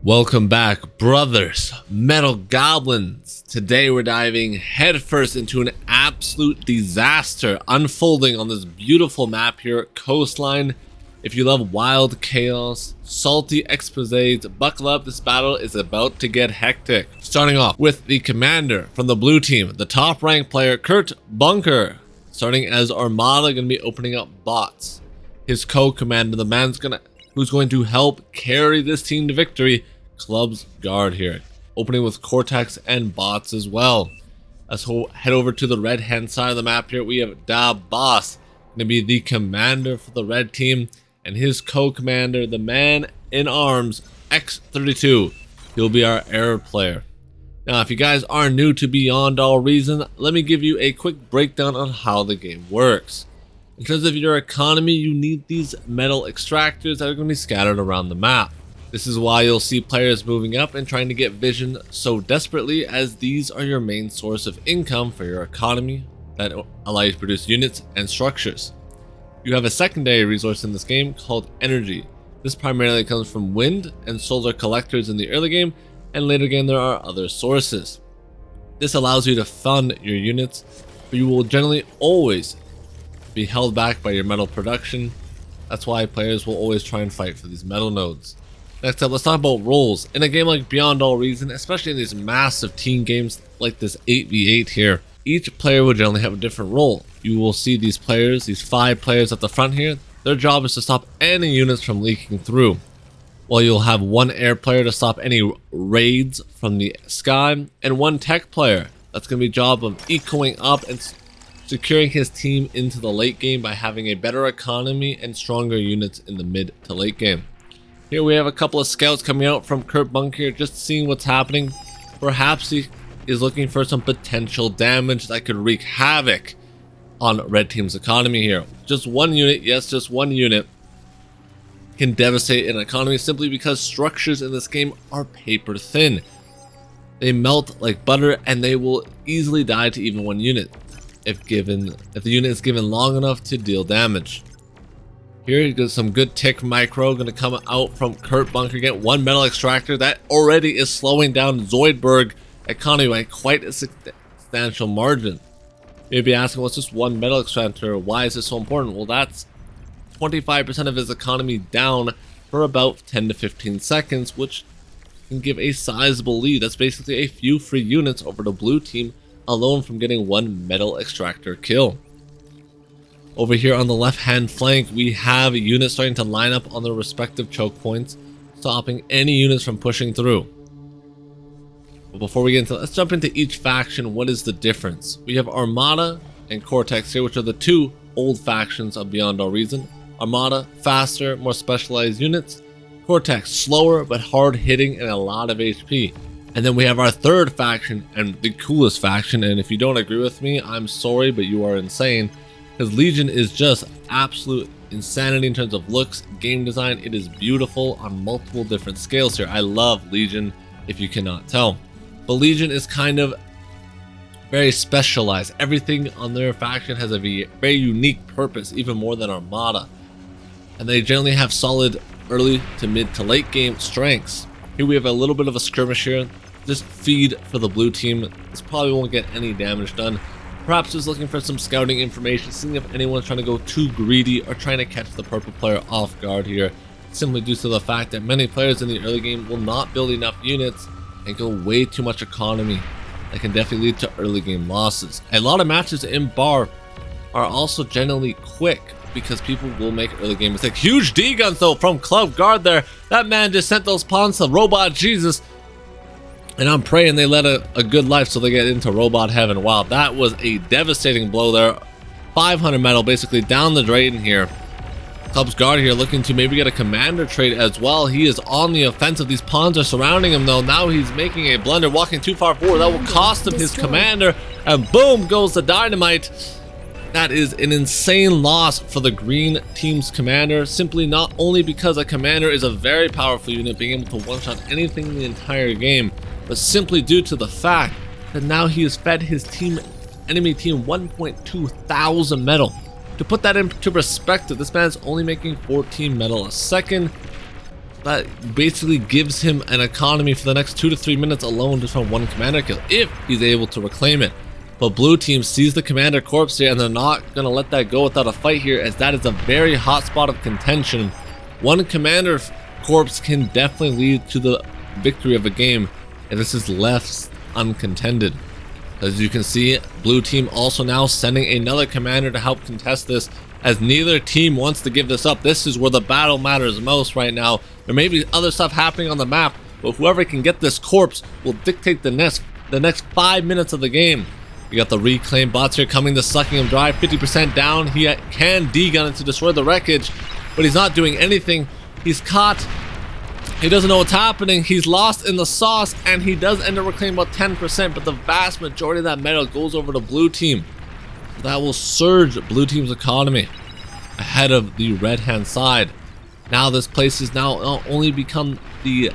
Welcome back, brothers, metal goblins. Today we're diving headfirst into an absolute disaster unfolding on this beautiful map here, Coastline. If you love wild chaos, salty exposés, buckle up, this battle is about to get hectic. Starting off with the commander from the blue team, the top ranked player, Kurt Bunker. Starting as Armada, gonna be opening up bots. His co-commander, the man who's going to help carry this team to victory, Club's Guard here, opening with Cortex and bots as well. Let's head over to the red hand side of the map here. We have Da Boss, going to be the commander for the red team, and his co-commander, the man in arms, X32. He'll be our air player. Now, if you guys are new to Beyond All Reason, let me give you a quick breakdown on how the game works. In terms of your economy, you need these metal extractors that are going to be scattered around the map. This is why you'll see players moving up and trying to get vision so desperately, as these are your main source of income for your economy that allow you to produce units and structures. You have a secondary resource in this game called energy. This primarily comes from wind and solar collectors in the early game, and later game there are other sources. This allows you to fund your units, but you will generally always be held back by your metal production. That's why players will always try and fight for these metal nodes. Next up, let's talk about roles. In a game like Beyond All Reason, especially in these massive team games like this 8v8 here, each player will generally have a different role. You will see these players, these 5 players at the front here, their job is to stop any units from leaking through. While you'll have one air player to stop any raids from the sky, and one tech player that's going to be job of ecoing up and securing his team into the late game by having a better economy and stronger units in the mid to late game. Here we have a couple of scouts coming out from Kurt Bunker, just seeing what's happening. Perhaps he is looking for some potential damage that could wreak havoc on red team's economy here. Just one unit, yes, just one unit can devastate an economy simply because structures in this game are paper thin. They melt like butter and they will easily die to even one unit if the unit is given long enough to deal damage. Here you get some good tick micro going to come out from Kurt Bunker. Get one metal extractor that already is slowing down Zoidberg economy by quite a substantial margin. You'd be asking, what's just one metal extractor? Why is this so important? Well, that's 25% of his economy down for about 10 to 15 seconds, which can give a sizable lead. That's basically a few free units over the blue team alone from getting one metal extractor kill. Over here on the left hand flank, we have units starting to line up on their respective choke points, stopping any units from pushing through. But before we get into, let's jump into each faction. What is the difference? We have Armada and Cortex here, which are the two old factions of Beyond All Reason. Armada, faster, more specialized units. Cortex, slower but hard hitting and a lot of HP. And then we have our third faction and the coolest faction, and if you don't agree with me, I'm sorry, but you are insane. Because Legion is just absolute insanity in terms of looks, game design. It is beautiful on multiple different scales here. I love Legion, if you cannot tell. But Legion is kind of very specialized. Everything on their faction has a very unique purpose, even more than Armada. And they generally have solid early to mid to late game strengths. Here we have a little bit of a skirmish here. Just feed for the blue team. This probably won't get any damage done. Perhaps just looking for some scouting information, seeing if anyone's trying to go too greedy or trying to catch the purple player off guard here, simply due to the fact that many players in the early game will not build enough units and go way too much economy. That can definitely lead to early game losses. A lot of matches in bar are also generally quick because people will make early game mistakes. Huge D-guns though from Club Guard there. That man just sent those pawns to Robot Jesus. And I'm praying they led a good life so they get into robot heaven. Wow, that was a devastating blow there. 500 metal basically down the drain here. Club's Guard here looking to maybe get a commander trait as well. He is on the offensive. These pawns are surrounding him though. Now he's making a blunder, walking too far forward. That will cost him his commander. And boom goes the dynamite. That is an insane loss for the green team's commander, simply not only because a commander is a very powerful unit being able to one-shot anything in the entire game, but simply due to the fact that now he has fed his enemy team 1.2 thousand metal. To put that into perspective, this man's only making 14 metal a second. that basically gives him an economy for the next 2 to 3 minutes alone just from one commander kill, if he's able to reclaim it. But blue team sees the commander corpse here, and they're not going to let that go without a fight here, as that is a very hot spot of contention. One commander corpse can definitely lead to the victory of a game, and this is left uncontended. As you can see, blue team also now sending another commander to help contest this, as neither team wants to give this up. This is where the battle matters most right now. There may be other stuff happening on the map, but whoever can get this corpse will dictate the next 5 minutes of the game. You got the reclaim bots here coming to sucking him dry. 50% down. He can D-gun it to destroy the wreckage, but he's not doing anything. He's caught. He doesn't know what's happening. He's lost in the sauce, and he does end up reclaiming about 10%, but the vast majority of that metal goes over to blue team. That will surge blue team's economy ahead of the red hand side. Now this place has now not only become the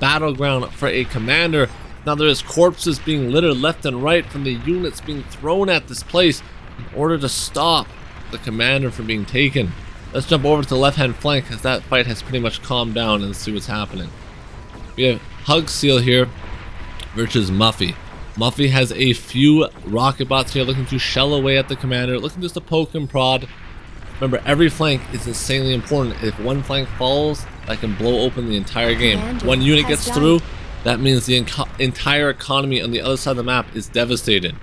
battleground for a commander, now there is corpses being littered left and right from the units being thrown at this place in order to stop the commander from being taken. Let's jump over to the left hand flank, as that fight has pretty much calmed down, and see what's happening. We have Hug Seal here versus Muffy. Muffy has a few rocket bots here looking to shell away at the commander, looking just to poke and prod. Remember, every flank is insanely important. If one flank falls, that can blow open the entire game. One unit gets through, that means the entire economy on the other side of the map is devastated.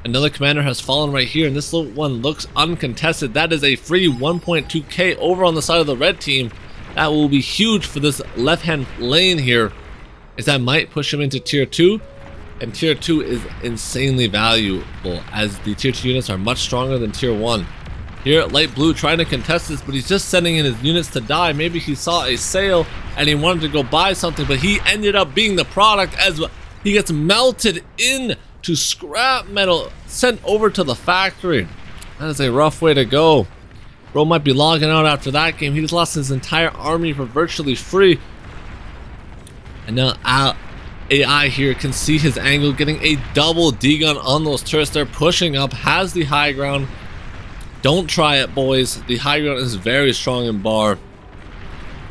Another commander has fallen right here, and this little one looks uncontested. That is a free 1.2k over on the side of the red team. That will be huge for this left-hand lane here, as that might push him into tier 2. And tier 2 is insanely valuable, as the tier 2 units are much stronger than tier 1. Here, light blue trying to contest this, but he's just sending in his units to die. Maybe he saw a sale and he wanted to go buy something, but he ended up being the product, as he gets melted into scrap metal, sent over to the factory. That is a rough way to go. Bro might be logging out after that game. He just lost his entire army for virtually free. And now AI here can see his angle, getting a double D-gun on those turrets. They're pushing up, has the high ground. Don't try it, boys. The high ground is very strong in bar.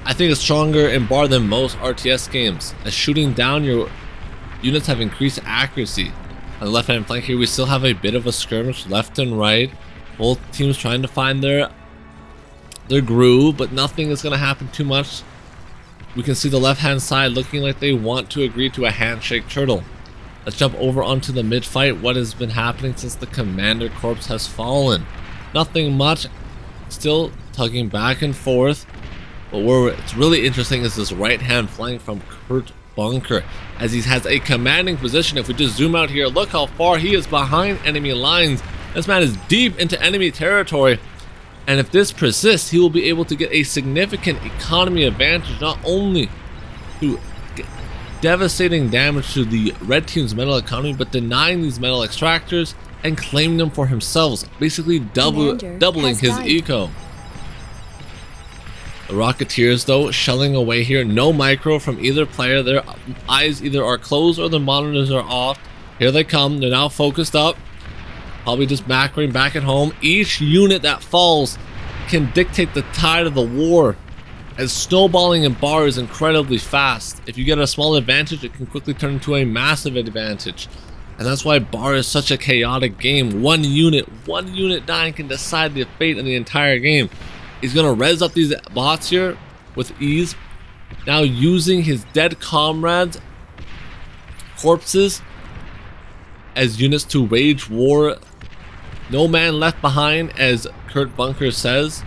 I think it's stronger in bar than most RTS games, as shooting down your units have increased accuracy. On the left hand flank here, we still have a bit of a skirmish left and right. Both teams trying to find their groove, but nothing is going to happen too much. We can see the left hand side looking like they want to agree to a handshake turtle. Let's jump over onto the mid fight. What has been happening since the commander corpse has fallen? Nothing much. Still tugging back and forth. But what's really interesting is this right hand flank from Kurt Bunker, as he has a commanding position. If we just zoom out here, look how far he is behind enemy lines. This man is deep into enemy territory, and if this persists, he will be able to get a significant economy advantage, not only through devastating damage to the red team's metal economy, but denying these metal extractors and claiming them for himself, basically doubling his eco. The Rocketeers, though, shelling away here. No micro from either player. Their eyes either are closed or their monitors are off. Here they come. They're now focused up. Probably just macroing back at home. Each unit that falls can dictate the tide of the war, as snowballing in bar is incredibly fast. If you get a small advantage, it can quickly turn into a massive advantage. And that's why bar is such a chaotic game. One unit dying can decide the fate of the entire game. He's going to res up these bots here with ease. Now using his dead comrades' corpses as units to wage war. No man left behind, as Kurt Bunker says.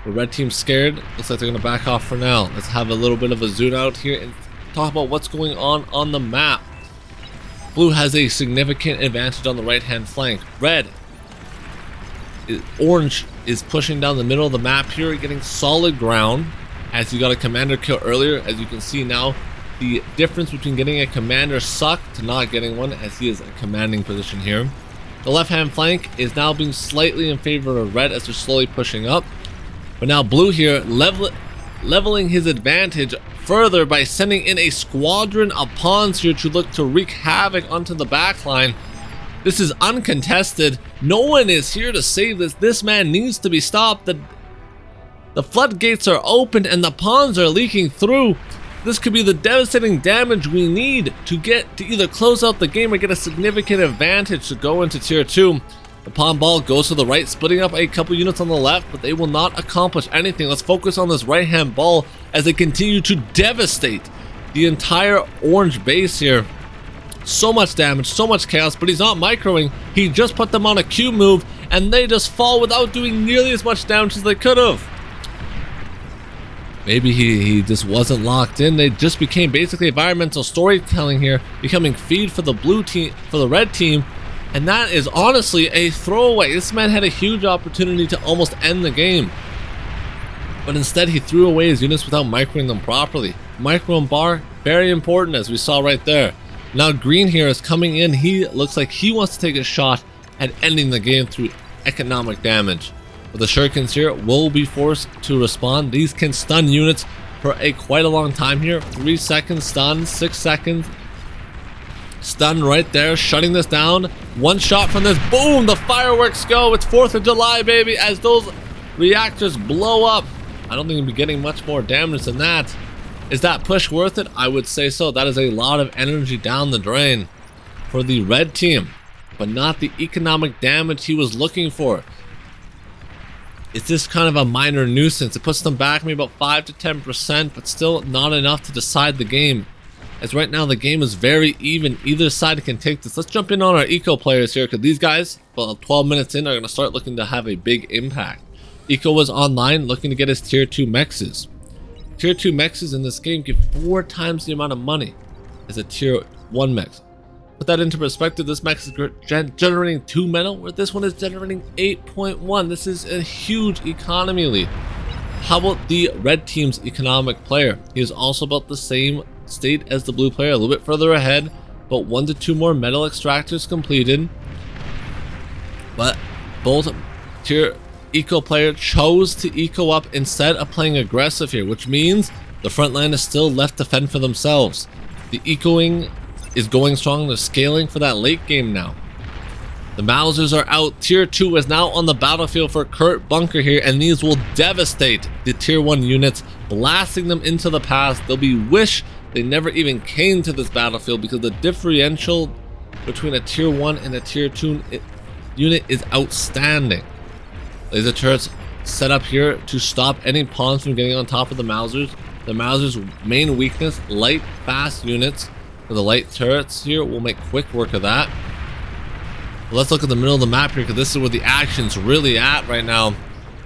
The red team's scared. Looks like they're going to back off for now. Let's have a little bit of a zoom out here and talk about what's going on the map. Blue has a significant advantage on the right hand flank. Orange is pushing down the middle of the map here, getting solid ground, as he got a commander kill earlier. As you can see now, the difference between getting a commander suck to not getting one, as he is a commanding position here. The left hand flank is now being slightly in favor of red, as they're slowly pushing up. But now blue here leveling his advantage further by sending in a squadron of pawns here to look to wreak havoc onto the backline. This is uncontested. No one is here to save this. This man needs to be stopped. The The floodgates are open and the pawns are leaking through. This could be the devastating damage we need to get to either close out the game or get a significant advantage to go into tier 2. The pawn ball goes to the right, splitting up a couple units on the left, but they will not accomplish anything. Let's focus on this right hand ball as they continue to devastate the entire orange base here. So much damage, so much chaos, but he's not microing. He just put them on a Q move and they just fall without doing nearly as much damage as they could have. Maybe he just wasn't locked in. They just became basically environmental storytelling here, becoming feed for the blue team, for the red team. And that is honestly a throwaway. This man had a huge opportunity to almost end the game. But instead he threw away his units without microing them properly. Micro and bar, very important as we saw right there. Now green here is coming in. He looks like he wants to take a shot at ending the game through economic damage. But the shurikens here will be forced to respond. These can stun units for quite a long time here. 3 seconds stun, 6 seconds. Stun right there, shutting this down. One shot from this, boom, the fireworks go. It's 4th of July, baby, as those reactors blow up. I don't think we'll be getting much more damage than that. Is that push worth it? I would say so. That is a lot of energy down the drain for the red team, but not the economic damage he was looking for. It's just kind of a minor nuisance. It puts them back maybe about 5 to 10%, but still not enough to decide the game. As right now the game is very even. Either side can take this. Let's jump in on our eco players here, because these guys, well, 12 minutes in, are going to start looking to have a big impact. Eco was online looking to get his tier 2 mexes. Tier 2 mexes in this game give 4 times the amount of money as a tier 1 mex. Put that into perspective, this mex is generating 2 metal, where this one is generating 8.1. This is a huge economy lead. How about the red team's economic player? He is also about the same state as the blue player, a little bit further ahead, but 1 to 2 more metal extractors completed. But both tier eco player chose to eco up instead of playing aggressive here, which means the front line is still left to fend for themselves. The ecoing is going strong. They're scaling for that late game now. The Mausers are out. Tier 2 is now on the battlefield for Kurt Bunker here, and these will devastate the tier 1 units, blasting them into the past. They'll be wish they never even came to this battlefield, because the differential between a tier 1 and a tier 2 unit is outstanding. Laser turrets set up here to stop any pawns from getting on top of the Mausers. The Mausers' main weakness, light, fast units. The light turrets here will make quick work of that. But let's look at the middle of the map here, because this is where the action's really at right now.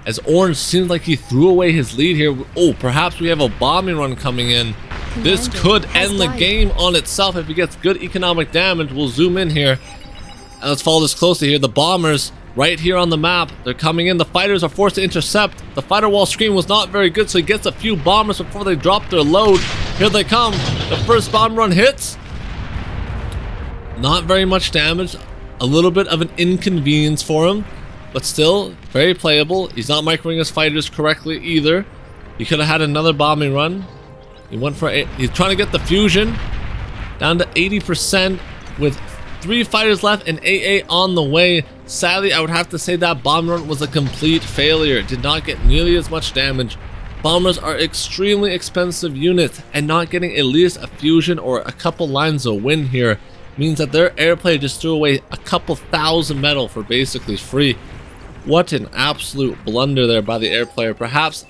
As orange seems like he threw away his lead here. Oh, perhaps we have a bombing run coming in. This could end the game on itself if he gets good economic damage. We'll zoom in here and let's follow this closely here. The bombers right here on the map, they're coming in. The fighters are forced to intercept. The fighter wall screen was not very good, so he gets a few bombers before they drop their load. Here they come. The first bomb run hits. Not very much damage. A little bit of an inconvenience for him, but still very playable. He's not microing his fighters correctly either. He could have had another bombing run. He went for he's trying to get the fusion down to 80% with 3 fighters left and AA on the way. Sadly, I would have to say that bomb run was a complete failure. It did not get nearly as much damage. Bombers are extremely expensive units, and not getting at least a fusion or a couple lines of win here means that their airplay just threw away a couple thousand metal for basically free. What an absolute blunder there by the air player. Perhaps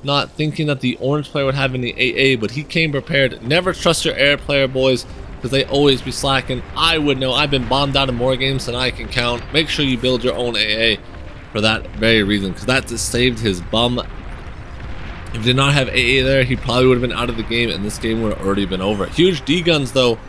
not thinking that the orange player would have any AA, but he came prepared. Never trust your air player, boys, because they always be slacking. I would know. I've been bombed out of more games than I can count. Make sure you build your own AA for that very reason, because that just saved his bum. If he did not have AA there, he probably would have been out of the game, and this game would have already been over. Huge D-guns, though,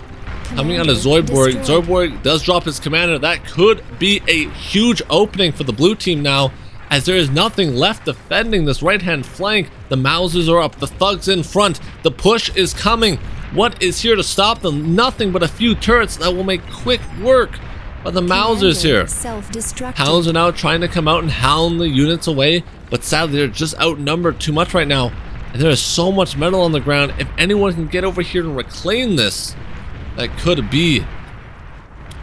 coming out of Zoidborg. Zoidborg does drop his commander. That could be a huge opening for the blue team now, as there is nothing left defending this right-hand flank. The Mausers are up. The thugs in front. The push is coming. What is here to stop them? Nothing but a few turrets that will make quick work by the Mausers here. Hounds are now trying to come out and hound the units away, but sadly they're just outnumbered too much right now. And there is so much metal on the ground. If anyone can get over here and reclaim this, that could be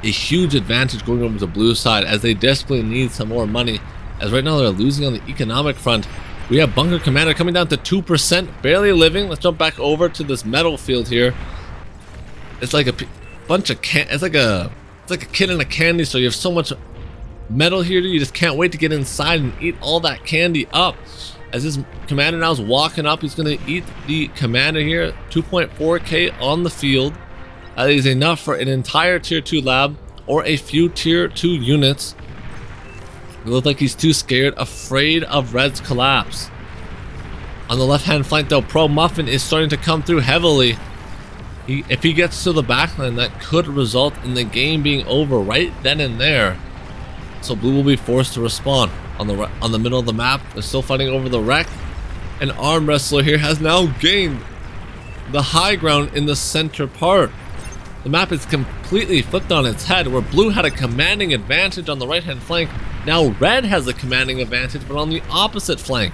a huge advantage going over to the blue side, as they desperately need some more money. As right now they're losing on the economic front. We have Bunker Commander coming down to 2%, barely living. Let's jump back over to this metal field here. It's like a bunch of it's like a kid in a candy store. You have so much metal here, you just can't wait to get inside and eat all that candy up. As this commander now is walking up, he's going to eat the commander here. 2.4k on the field. That is enough for an entire tier 2 lab or a few tier 2 units. It looks like he's too scared, afraid of Red's collapse. On the left-hand flank though, Pro Muffin is starting to come through heavily. If he gets to the backline, that could result in the game being over right then and there. So blue will be forced to respond. On the middle of the map, they're still fighting over the wreck. An arm wrestler here has now gained the high ground in the center part. The map is completely flipped on its head, where blue had a commanding advantage on the right-hand flank. Now red has a commanding advantage, but on the opposite flank.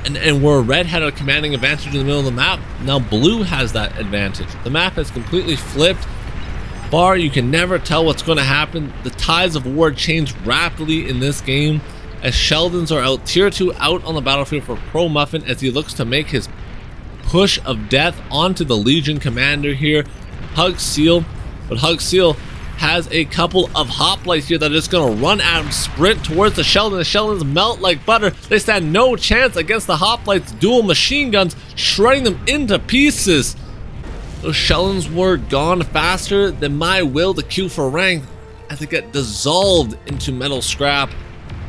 And where red had a commanding advantage in the middle of the map, now blue has that advantage. The map has completely flipped. Bar, you can never tell what's going to happen. The tides of war change rapidly in this game, as Sheldons are out, tier 2 out on the battlefield for Pro Muffin as he looks to make his push of death onto the Legion commander here. Hug Seal, but Hug Seal has a couple of hoplites here that are just going to run at him, sprint towards the Sheldon. The Sheldons melt like butter. They stand no chance against the hoplites' dual machine guns, shredding them into pieces. Those Sheldons were gone faster than my will to queue for rank as they get dissolved into metal scrap.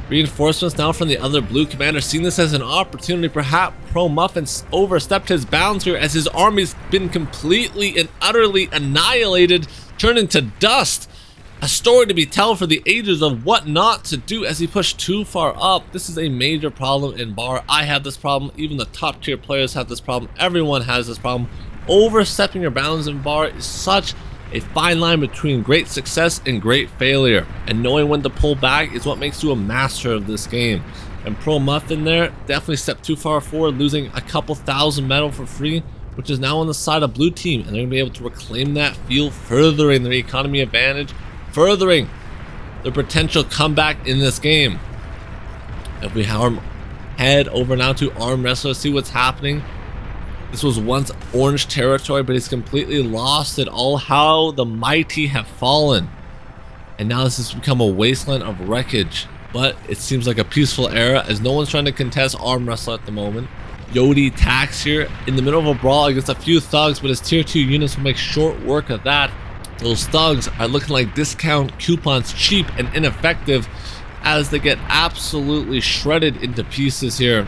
Reinforcements now from the other blue commander, seeing this as an opportunity. Perhaps Pro Muffin overstepped his bounds here as his army's been completely and utterly annihilated, turned into dust. A story to be told for the ages of what not to do as he pushed too far up. This is a major problem in Bar. I have this problem. Even the top tier players have this problem. Everyone has this problem. Overstepping your bounds in Bar is such a fine line between great success and great failure, and knowing when to pull back is what makes you a master of this game. And Pro Muffin there definitely stepped too far forward, losing a couple thousand metal for free, which is now on the side of blue team, and they're going to be able to reclaim that field, furthering their economy advantage, furthering their potential comeback in this game. If we head over now to Arm Wrestler, see what's happening. This was once orange territory, but he's completely lost it all. How the mighty have fallen. And now this has become a wasteland of wreckage. But it seems like a peaceful era as no one's trying to contest Arm Wrestler at the moment. Yodi Tax here in the middle of a brawl against a few thugs, but his tier 2 units will make short work of that. Those thugs are looking like discount coupons, cheap and ineffective, as they get absolutely shredded into pieces here.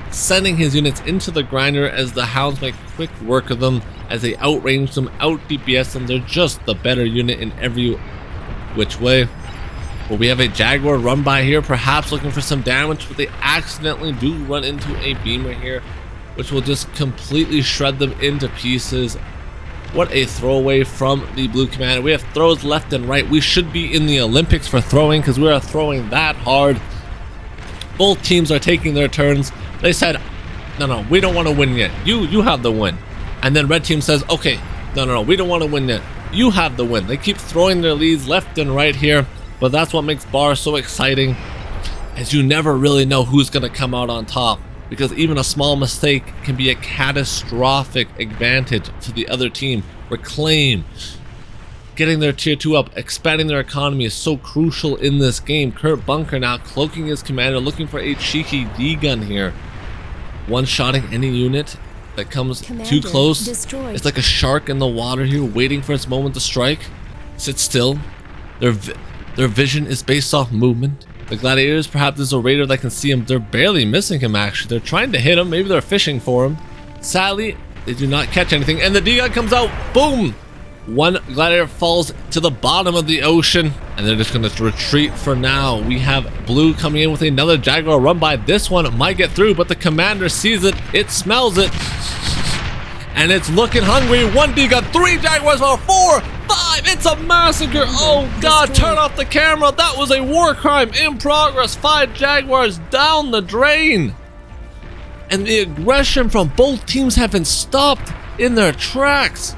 Sending his units into the grinder as the hounds make quick work of them, as they outrange them, out DPS them. They're just the better unit in every which way. But we have a Jaguar run by here, perhaps looking for some damage, but they accidentally do run into a Beamer here, which will just completely shred them into pieces. What a throwaway from the blue commander. We have throws left and right. We should be in the Olympics for throwing because we are throwing that hard. Both teams are taking their turns. They said, no, we don't want to win yet. You have the win. And then red team says, okay, no, we don't want to win yet. You have the win. They keep throwing their leads left and right here, but that's what makes Bar so exciting, as you never really know who's going to come out on top, because even a small mistake can be a catastrophic advantage to the other team. Reclaim, getting their tier 2 up, expanding their economy is so crucial in this game. Kurt Bunker now cloaking his commander, looking for a cheeky D-gun here. One-shotting any unit that comes too close. Destroyed. It's like a shark in the water here, waiting for its moment to strike. Sit still. Their vision is based off movement. The gladiators, perhaps there's a raider that can see him. They're barely missing him, actually. They're trying to hit him. Maybe they're fishing for him. Sadly, they do not catch anything. And the D-gun comes out. Boom! One gladiator falls to the bottom of the ocean, and they're just going to retreat for now. We have blue coming in with another Jaguar run by. This one might get through, but the commander sees it. It smells it. And it's looking hungry. One D-gun, 3 Jaguars, 4, 5. It's a massacre. Oh, God, turn off the camera. That was a war crime in progress. 5 Jaguars down the drain. And the aggression from both teams have been stopped in their tracks.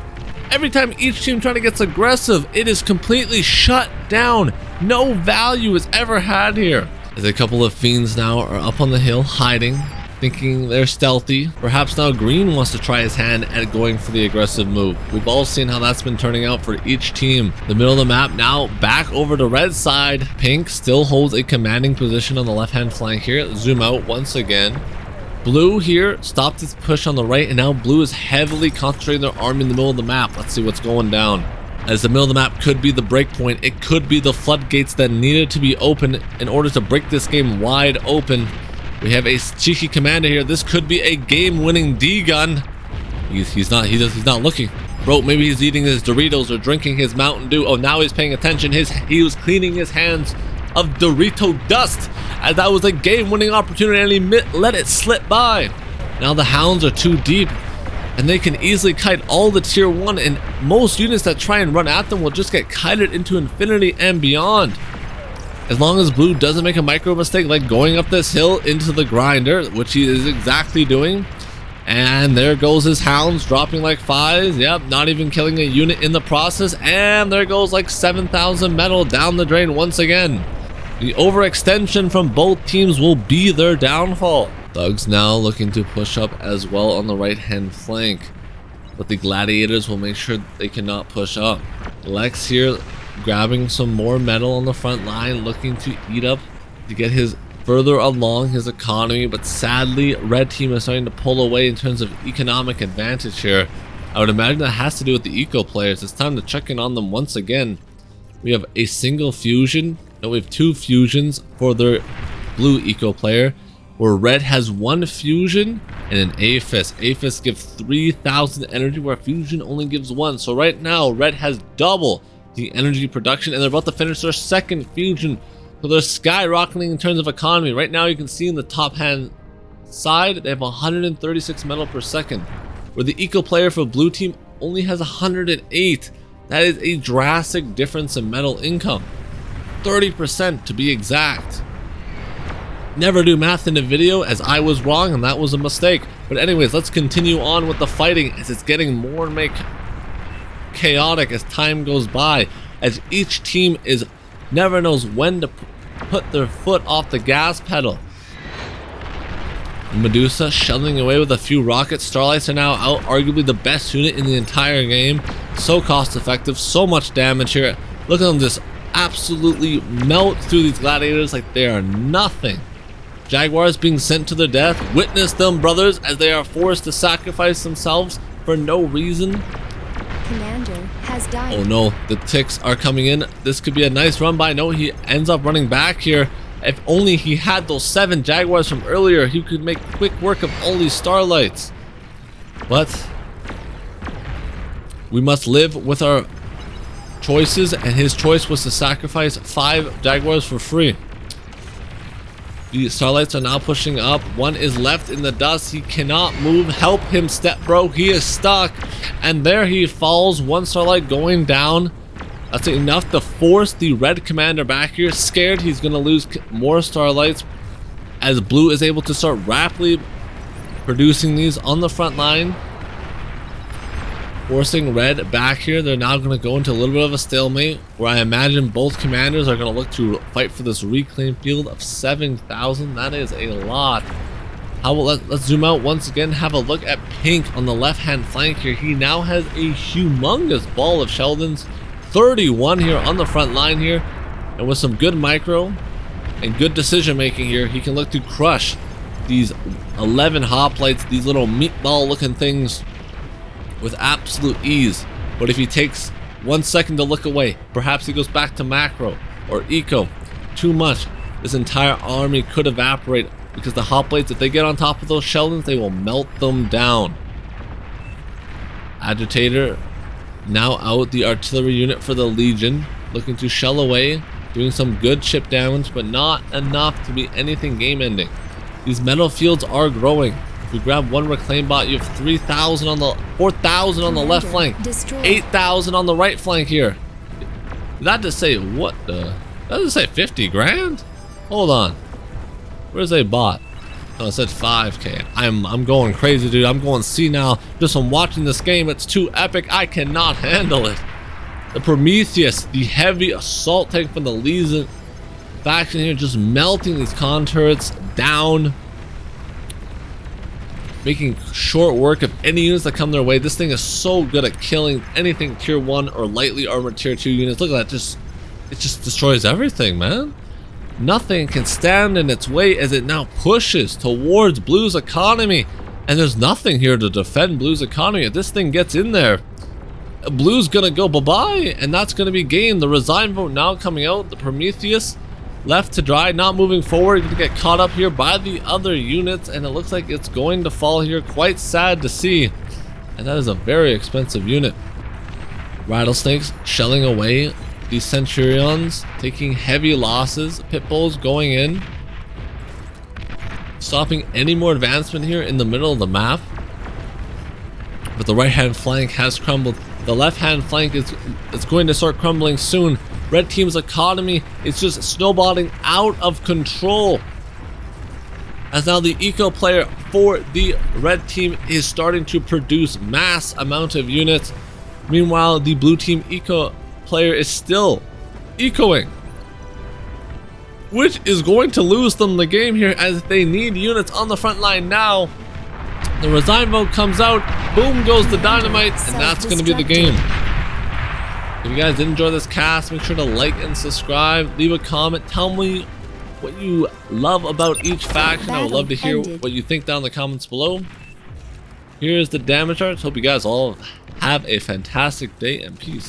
Every time each team trying to get aggressive, it is completely shut down. No value is ever had here. As a couple of fiends now are up on the hill hiding, thinking they're stealthy. Perhaps now green wants to try his hand at going for the aggressive move. We've all seen how that's been turning out for each team. The middle of the map now back over to red side. Pink still holds a commanding position on the left hand flank here. Zoom out once again. Blue here stopped its push on the right, and now blue is heavily concentrating their army in the middle of the map. Let's see what's going down. As the middle of the map could be the break point, it could be the floodgates that needed to be open in order to break this game wide open. We have a cheeky commander here. This could be a game-winning D-gun. He's not looking. Bro, maybe he's eating his Doritos or drinking his Mountain Dew. Oh, now he's paying attention. He was cleaning his hands of Dorito dust, as that was a game-winning opportunity and he let it slip by. Now the hounds are too deep, and they can easily kite all the tier 1, and most units that try and run at them will just get kited into infinity and beyond. As long as blue doesn't make a micro mistake like going up this hill into the grinder, which he is exactly doing. And there goes his hounds dropping like 5s. Yep, not even killing a unit in the process. And there goes like 7,000 metal down the drain once again. The overextension from both teams will be their downfall. Thugs now looking to push up as well on the right hand flank, but the gladiators will make sure they cannot push up. Lex here grabbing some more metal on the front line, looking to eat up to get his further along his economy, but sadly red team is starting to pull away in terms of economic advantage here. I would imagine that has to do with the eco players. It's time to check in on them once again. We have a single fusion. No, we have 2 fusions for their blue eco player, where red has 1 fusion and an Aphis. Aphis gives 3,000 energy, where fusion only gives 1. So right now red has double the energy production, and they're about to finish their 2nd fusion, so they're skyrocketing in terms of economy. Right now you can see in the top hand side they have 136 metal per second, where the eco player for blue team only has 108. That is a drastic difference in metal income, 30% to be exact. Never do math in a video, as I was wrong and that was a mistake. But anyways, let's continue on with the fighting, as it's getting more and more chaotic as time goes by, as each team never knows when to put their foot off the gas pedal. Medusa shelling away with a few rockets. Starlights are now out, arguably the best unit in the entire game. So cost effective, so much damage here. Look at them just absolutely melt through these gladiators like they are nothing. Jaguars being sent to their death. Witness them, brothers, as they are forced to sacrifice themselves for no reason. Commander has died. Oh no, the ticks are coming in. This could be a nice run by. No, he ends up running back here. If only he had those 7 Jaguars from earlier, he could make quick work of all these Starlights. But we must live with our choices, and his choice was to sacrifice 5 Jaguars for free. The Starlights are now pushing up. 1 is left in the dust. He cannot move. Help him, step bro. He is stuck. And there he falls. 1 Starlight going down. That's enough to force the red commander back here. Scared he's going to lose more Starlights, as blue is able to start rapidly producing these on the front line. Forcing red back here. They're now going to go into a little bit of a stalemate, where I imagine both commanders are going to look to fight for this reclaimed field of 7,000. That is a lot. Let's zoom out once again, have a look at Pink on the left hand flank here. He now has a humongous ball of Sheldons, 31 here on the front line here, and with some good micro and good decision making here, he can look to crush these 11 hoplites, these little meatball looking things, with absolute ease. But if he takes 1 second to look away, perhaps he goes back to macro or eco too much, this entire army could evaporate, because the hoplites, if they get on top of those Sheldons, they will melt them down. Agitator now out, the artillery unit for the Legion, looking to shell away, doing some good chip damage, but not enough to be anything game ending. These metal fields are growing. If we grab 1 reclaim bot, you have 3,000 on the 4,000 on the left flank, 8,000 on the right flank here. Did that just say what the? That just say 50 grand? Hold on. Where's a bot? Oh, it said 5k. I'm going crazy, dude. I'm going senile just from watching this game. It's too epic. I cannot handle it. The Prometheus, the heavy assault tank from the Legion, faction here just melting these con turrets down, making short work of any units that come their way. This thing is so good at killing anything tier 1 or lightly armored tier 2 units. Look at that, it just destroys everything, man. Nothing can stand in its way as it now pushes towards Blue's economy. And there's nothing here to defend Blue's economy. If this thing gets in there, Blue's gonna go bye-bye, and that's gonna be game. The resign vote now coming out. The Prometheus left to dry, not moving forward, gonna get caught up here by the other units, and it looks like it's going to fall here. Quite sad to see, and that is a very expensive unit. Rattlesnakes shelling away. These Centurions taking heavy losses. Pitbulls going in, stopping any more advancement here in the middle of the map. But the right hand flank has crumbled. The left hand flank is going to start crumbling soon. Red team's economy is just snowballing out of control, as now the eco player for the red team is starting to produce mass amount of units. Meanwhile, the blue team eco player is still ecoing, which is going to lose them the game here, as they need units on the front line now. The resign vote comes out, boom goes the dynamite, and that's going to be the game. If you guys did enjoy this cast, make sure to like and subscribe, leave a comment, tell me what you love about each faction. I would love to hear what you think down in the comments below. Here's the damage charts. Hope you guys all have a fantastic day, and peace.